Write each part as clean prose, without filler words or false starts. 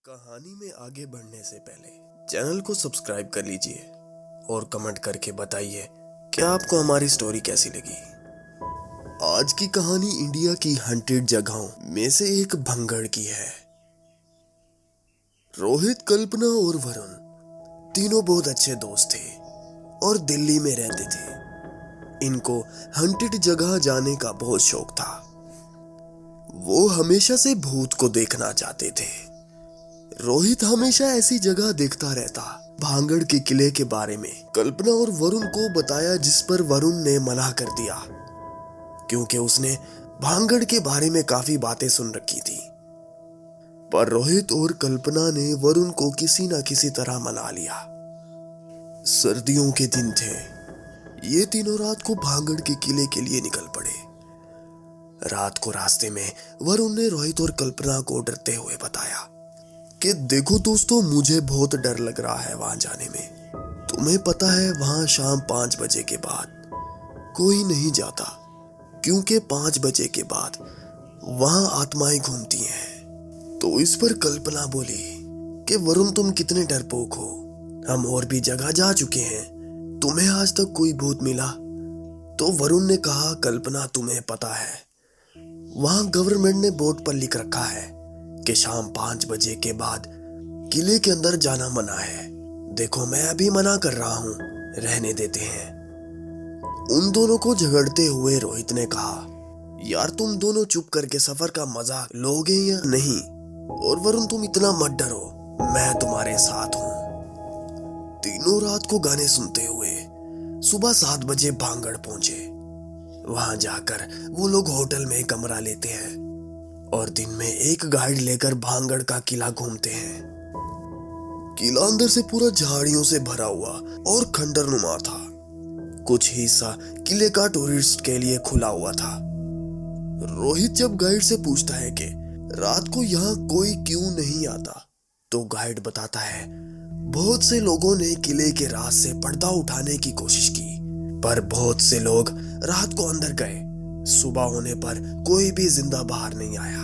कहानी में आगे बढ़ने से पहले चैनल को सब्सक्राइब कर लीजिए और कमेंट करके बताइए क्या आपको हमारी स्टोरी कैसी लगी। आज की कहानी इंडिया की हंटेड जगहों में से एक भंगड़ की है। रोहित, कल्पना और वरुण तीनों बहुत अच्छे दोस्त थे और दिल्ली में रहते थे। इनको हंटेड जगह जाने का बहुत शौक था। वो हमेशा से भूत को देखना चाहते थे। रोहित हमेशा ऐसी जगह देखता रहता। भांगड़ के किले के बारे में कल्पना और वरुण को बताया, जिस पर वरुण ने मना कर दिया क्योंकि उसने भांगड़ के बारे में काफी बातें सुन रखी थी। पर रोहित और कल्पना ने वरुण को किसी न किसी तरह मना लिया। सर्दियों के दिन थे। ये तीनों रात को भांगड़ के किले के लिए निकल पड़े। रात को रास्ते में वरुण ने रोहित और कल्पना को डरते हुए बताया कि देखो दोस्तों, मुझे बहुत डर लग रहा है वहां जाने में। तुम्हें पता है वहां शाम 5 बजे के बाद कोई नहीं जाता, क्योंकि 5 बजे के बाद वहां आत्माएं घूमती हैं। तो इस पर कल्पना बोली कि वरुण, तुम कितने डरपोक हो, हम और भी जगह जा चुके हैं, तुम्हें आज तक कोई भूत मिला? तो वरुण ने कहा, कल्पना तुम्हें पता है वहां गवर्नमेंट ने बोर्ड पर लिख रखा है कि शाम 5 बजे के बाद किले के अंदर जाना मना है। देखो, मैं अभी मना कर रहा हूं, रहने देते हैं। उन दोनों को झगड़ते हुए रोहित ने कहा, यार तुम दोनों चुप करके सफर का मजा लोगे या नहीं? और वरुण, तुम इतना मत डरो, मैं तुम्हारे साथ हूं। तीनों रात को गाने सुनते हुए सुबह 7 बजे भांगड़ पहुंचे। वहां जाकर वो लोग होटल में कमरा लेते हैं और दिन में एक गाइड लेकर भांगड़ का किला घूमते हैं। किला अंदर से पूरा झाड़ियों से भरा हुआ और खंडरनुमा था। कुछ हिस्सा किले का टूरिस्ट के लिए खुला हुआ था। रोहित जब गाइड से पूछता है कि रात को यहाँ कोई क्यों नहीं आता, तो गाइड बताता है, बहुत से लोगों ने किले के राज से पर्दा उठाने की कोशिश की, पर बहुत से लोग रात को अंदर गए। सुबह होने पर कोई भी जिंदा बाहर नहीं आया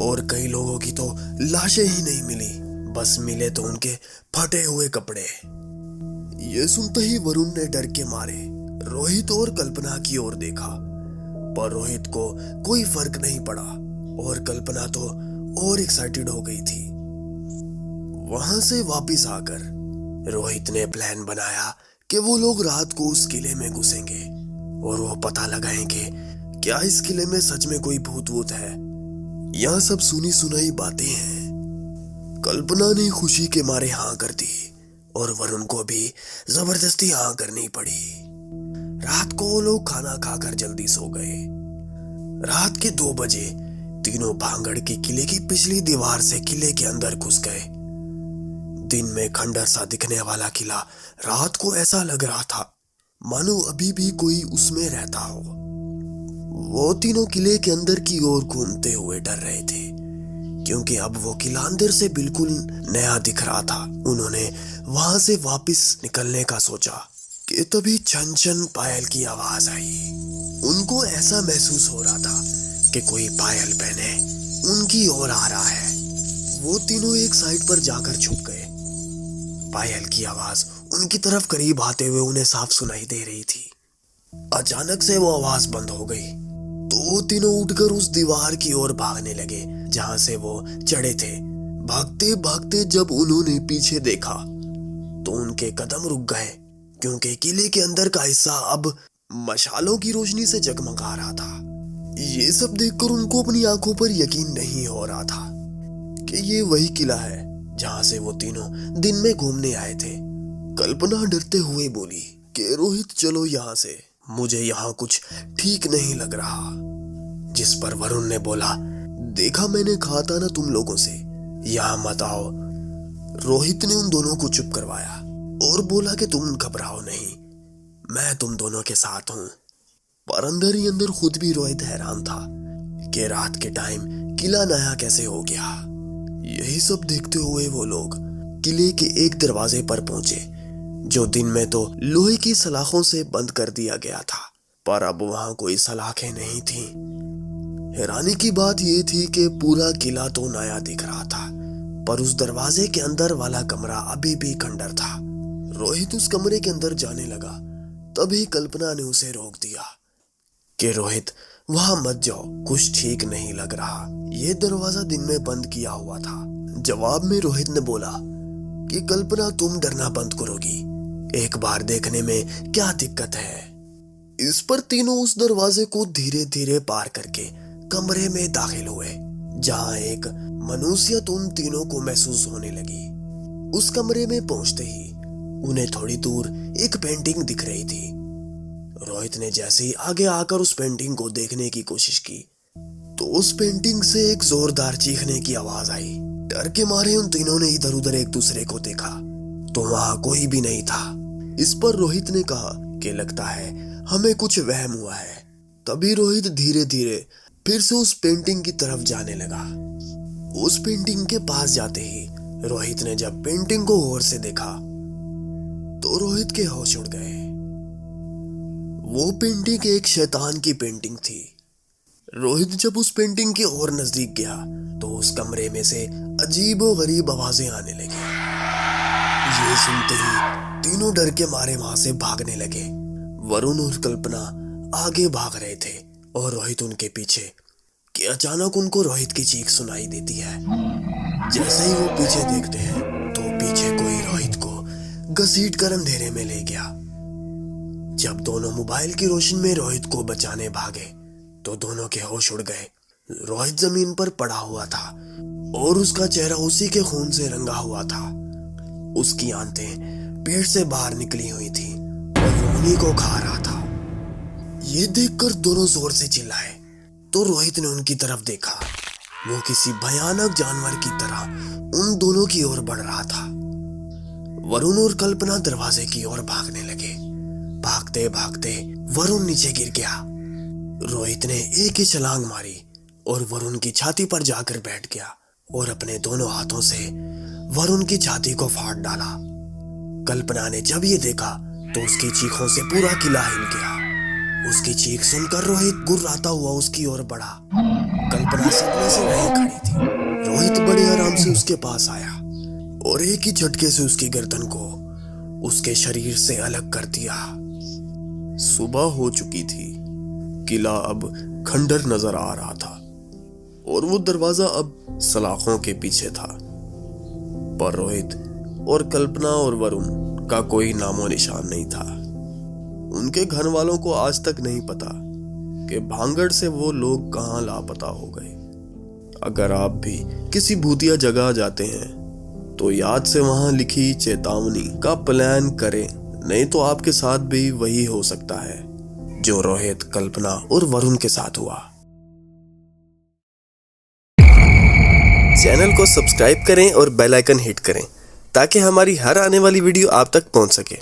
और कई लोगों की तो लाशें ही नहीं मिली, बस मिले तो उनके फटे हुए कपड़े। ये सुनते ही वरुण ने डर के मारे रोहित और कल्पना की ओर देखा, पर रोहित को कोई फर्क नहीं पड़ा और कल्पना तो और एक्साइटेड हो गई थी। वहां से वापस आकर रोहित ने प्लान बनाया कि वो लोग रात को उस किले में घुसेंगे और वो पता लगाएंगे क्या इस किले में सच में कोई भूत वूत है। यह सब सुनी सुनाई बातें हैं। कल्पना ने खुशी के मारे हाँ कर दी और वरुण को भी जबरदस्ती हाँ करनी पड़ी। रात को वो लोग खाना खाकर जल्दी सो गए। रात के 2 बजे तीनों भांगड़ के किले की पिछली दीवार से किले के अंदर घुस गए। दिन में खंडर सा दिखने वाला किला रात को ऐसा लग रहा था मानो अभी भी कोई उसमें रहता हो। वो तीनों किले के अंदर की ओर घूमते हुए डर रहे थे, क्योंकि अब वो किला अंदर से बिल्कुल नया दिख रहा था। उन्होंने वहां से वापस निकलने का सोचा कि तभी छन छन पायल की आवाज आई। उनको ऐसा महसूस हो रहा था कि कोई पायल पहने उनकी ओर आ रहा है। वो तीनों एक साइड पर जाकर छुप गए। पायल की आवाज उनकी तरफ करीब आते हुए उन्हें साफ सुनाई दे रही थी। अचानक से वो आवाज बंद हो गई तो वो तीनों उठकर उस दीवार की ओर भागने लगे जहां से वो चढ़े थे। भागते भागते जब उन्होंने पीछे देखा तो उनके कदम रुक गए, क्योंकि किले के अंदर का हिस्सा अब मशालों की रोशनी से जगमगा रहा था। ये सब देखकर उनको अपनी आंखों पर यकीन नहीं हो रहा था कि ये वही किला है जहां से वो तीनों दिन में घूमने आए थे। कल्पना डरते हुए बोली कि रोहित, चलो यहाँ से, मुझे यहाँ कुछ ठीक नहीं लग रहा। जिस पर वरुण ने बोला, देखा मैंने कहा था ना तुम लोगों से यहाँ मत आओ। रोहित ने उन दोनों को चुप करवाया और बोला कि तुम घबराओ नहीं, मैं तुम दोनों के साथ हूँ। पर अंदर ही अंदर खुद भी रोहित हैरान था कि रात के टाइम किला नया कैसे हो गया। यही सब देखते हुए वो लोग किले के एक दरवाजे पर पहुंचे, जो दिन में तो लोहे की सलाखों से बंद कर दिया गया था, पर अब वहां कोई सलाखें नहीं थीं। हैरानी की बात यह थी कि पूरा किला तो नया दिख रहा था, पर उस दरवाजे के अंदर वाला कमरा अभी भी खंडर था। रोहित उस कमरे के अंदर जाने लगा, तभी कल्पना ने उसे रोक दिया कि रोहित वहां मत जाओ, कुछ ठीक नहीं लग रहा। यह दरवाजा दिन में बंद किया हुआ था। जवाब में रोहित ने बोला कि कल्पना तुम डरना बंद करोगी, एक बार देखने में क्या दिक्कत है। इस पर तीनों उस दरवाजे को धीरे धीरे पार करके कमरे में दाखिल हुए, जहां एक मनुष्यत उन तीनों को महसूस होने लगी। उस कमरे में पहुंचते ही उन्हें थोड़ी दूर एक पेंटिंग दिख रही थी। रोहित ने जैसे ही आगे आकर उस पेंटिंग को देखने की कोशिश की तो उस पेंटिंग से एक जोरदार चीखने की आवाज आई। डर के मारे उन तीनों ने इधर उधर एक दूसरे को देखा तो वहां कोई भी नहीं था। इस पर रोहित ने कहा कि लगता है हमें कुछ वहम हुआ है। तभी रोहित धीरे धीरे फिर से उस पेंटिंग की तरफ जाने लगा। उस पेंटिंग के पास जाते ही रोहित ने जब पेंटिंग को गौर से देखा तो रोहित के होश उड़ गए। वो पेंटिंग एक शैतान की पेंटिंग थी। रोहित जब उस पेंटिंग के और नजदीक गया तो उस कमरे में से अजीब और गरीब आवाजें आने लगी। ये सुनते ही तीनों डर के मारे वहां से भागने लगे। वरुण और कल्पना आगे भाग रहे थे और रोहित उनके पीछे कि अचानक उनको रोहित की चीख सुनाई देती है। जैसे ही वो पीछे देखते हैं तो पीछे कोई रोहित को घसीट कर अंधेरे में ले गया। जब दोनों मोबाइल की रोशनी में रोहित को बचाने भागे तो दोनों के होश उड़ गए। रोहित जमीन पर पड़ा हुआ था और उसका चेहरा उसी के खून से रंगा हुआ था। उसकी आंतें पेट से बाहर निकली हुई थी और वो उन्हीं को खा रहा था। ये देखकर दोनों जोर से चिल्लाए तो रोहित ने उनकी तरफ देखा। वो किसी भयानक जानवर की तरह उन दोनों की ओर बढ़ रहा था। वरुण और कल्पना दरवाजे की ओर भागने लगे। भागते भागते वरुण नीचे गिर गया। रोहित ने एक ही छलांग मारी और वरुण की छाती पर जाकर बैठ गया और अपने दोनों हाथों से वरुण की छाती को फाड़ डाला। कल्पना ने जब ये देखा तो उसकी चीखों से पूरा किला हिल गया। उसकी चीख सुनकर रोहित गुर्राता हुआ उसकी ओर बढ़ा। कल्पना सपने से वहीं खड़ी थी। रोहित बड़े आराम से उसके पास आया और एक ही झटके से उसकी गर्दन को उसके शरीर से अलग कर दिया। सुबह हो चुकी थी। किला अब खंडर नजर आ रहा था और वो दरवाजा अब सलाखों के पीछे था। पर रोहित और कल्पना और वरुण का कोई नामो निशान नहीं था। उनके घर वालों को आज तक नहीं पता कि भांगड़ से वो लोग कहां लापता हो गए। अगर आप भी किसी भूतिया जगह जाते हैं तो याद से वहां लिखी चेतावनी का प्लान करें, नहीं तो आपके साथ भी वही हो सकता है जो रोहित, कल्पना और वरुण के साथ हुआ। चैनल को सब्सक्राइब करें और बेल आइकन हिट करें ताकि हमारी हर आने वाली वीडियो आप तक पहुंच सके।